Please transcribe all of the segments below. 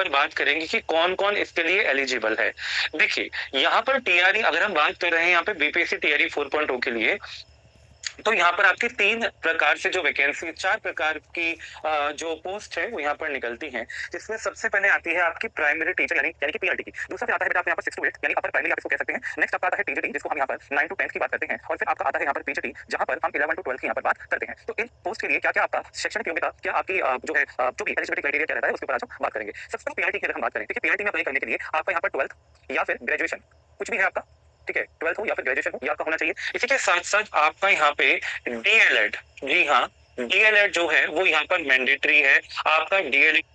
पर बात करेंगे कि कौन-कौन इसके लिए एलिजिबल है। देखिए, यहाँ पर टीआरई अगर हम बात कर रहे हैं यहाँ पे बीपीएससी टीआरई 4.0 के लिए, तो यहाँ पर आपकी 3 प्रकार से जो वैकेंसी 4 प्रकार की जो पोस्ट है वो यहाँ पर निकलती हैं। जिसमें सबसे पहले आती है आपकी प्राइमरी टीचर यानी कि पीआरटी की। दूसरा फिर आता है बेटा आपका यहाँ पर 6 टू 8 यानी अपर प्राइमरी आप इसको कह सकते हैं। नेक्स्ट आपका आता है टीजीटी जिसको हम यहाँ पर 9 टू 10th की बात करते हैं और फिर आपका आता है यहाँ पर पीजीटी जहाँ पर हम 11 टू 12th की यहाँ पर बात करते हैं। तो इन पोस्ट के लिए क्या-क्या आपका शैक्षणिक योग्यता, क्या आपकी जो है जो भी एलिजिबिलिटी क्राइटेरिया क्या रहता है उसके ऊपर आज हम बात करेंगे। सबसे पहले पीआरटी की अगर हम बात करें, देखिए पीआरटी में अप्लाई करने के लिए आपका यहाँ पर 12th या फिर ग्रेजुएशन कुछ भी है आपका, ठीक है, 12th हो या फिर ग्रेजुएशन हो ये आपका होना चाहिए। इसी के साथ-साथ आपका यहाँ पे डीएलएड, जी हाँ, डीएलएड जो है वो यहाँ पर मैंडेटरी है। आपका डीएलएड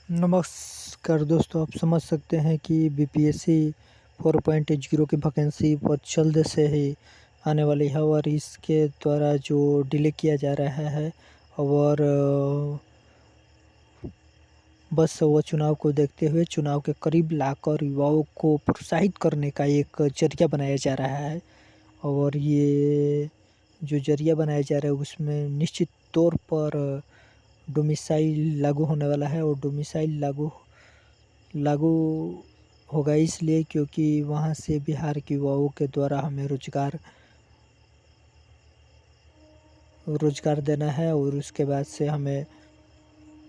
नमस्कार दोस्तों, आप समझ सकते हैं कि बीपीएससी 4.0 की वैकेंसी बहुत जल्द से ही आने वाली है और इसके द्वारा जो डिले किया जा रहा है और बस वो चुनाव को देखते हुए चुनाव के करीब लाकर युवाओं को प्रोत्साहित करने का एक जरिया बनाया जा रहा है। और ये जो जरिया बनाया जा रहा है उसमें निश्चित तौर पर डोमिसाइल लागू होने वाला है और डोमिसाइल लागू लागू होगा इसलिए क्योंकि वहाँ से बिहार के युवाओं के द्वारा हमें रोजगार देना है और उसके बाद से हमें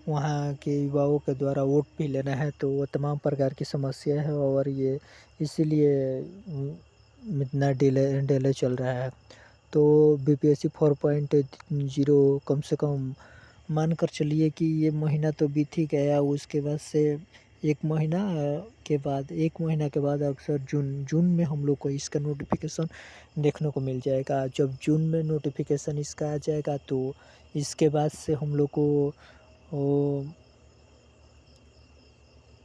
वहाँ के युवाओं के द्वारा वोट भी लेना है। तो वो तमाम प्रकार की समस्या है और ये इसीलिए इतना डिले चल रहा है। तो बीपीएससी 4.0 कम से कम मानकर चलिए कि ये महीना तो बीत ही गया, उसके बाद से 1 महीना के बाद अक्सर जून में हम लोग को इसका नोटिफिकेशन देखने को मिल जाएगा। जब जून में नोटिफिकेशन इसका आ जाएगा तो इसके बाद से हम लोग को ओ,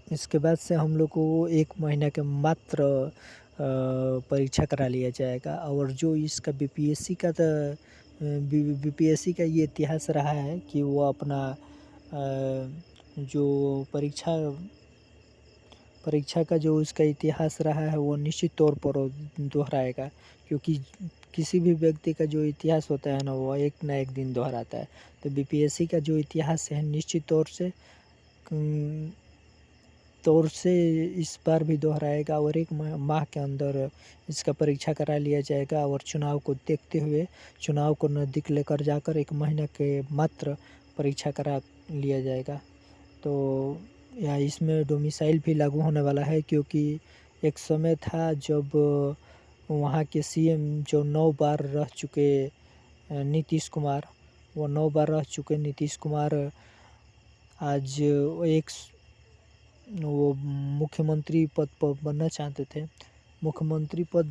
इसके बाद से हम लोग को 1 महीना के मात्र परीक्षा करा लिया जाएगा। और जो इसका बीपीएससी का ये इतिहास रहा है कि वो अपना जो परीक्षा का जो उसका इतिहास रहा है वो निश्चित तौर पर वो दोहराएगा, क्योंकि किसी भी व्यक्ति का जो इतिहास होता है ना वो एक ना एक दिन दोहराता है। तो बीपीएससी का जो इतिहास है निश्चित तौर से इस बार भी दोहराएगा और 1 माह के अंदर इसका परीक्षा करा लिया जाएगा और चुनाव को देखते हुए चुनाव को नज़दीक लेकर जाकर 1 महीने के मात्र परीक्षा करा लिया जाएगा। तो या इसमें डोमिसाइल भी लागू होने वाला है, क्योंकि एक समय था जब वहाँ के सीएम जो 9 बार रह चुके नीतीश कुमार, वो 9 बार रह चुके नीतीश कुमार आज वो मुख्यमंत्री पद पर बनना चाहते थे। मुख्यमंत्री पद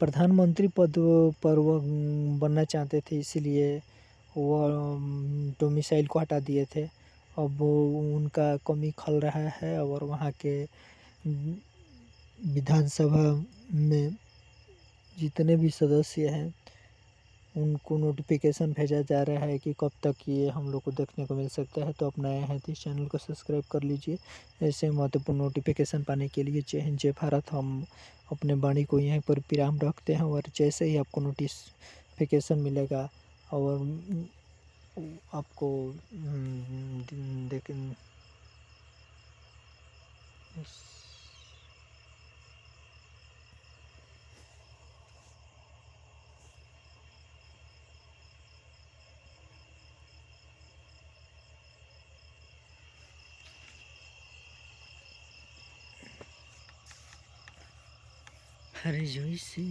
प्रधानमंत्री पद पर वो बनना चाहते थे, इसीलिए वो डोमिसाइल को हटा दिए थे। अब वो उनका कमी खल रहा है और वहाँ के विधानसभा में जितने भी सदस्य हैं उनको नोटिफिकेशन भेजा जा रहा है कि कब तक ये हम लोग को देखने को मिल सकता है। तो आप नए हैं तो इस चैनल को सब्सक्राइब कर लीजिए ऐसे महत्वपूर्ण नोटिफिकेशन पाने के लिए। जय हिंद, जय भारत। हम अपने वाणी को यहीं पर विराम रखते हैं और जैसे ही आपको नोटिफिकेशन मिलेगा और आपको देख हर जैसे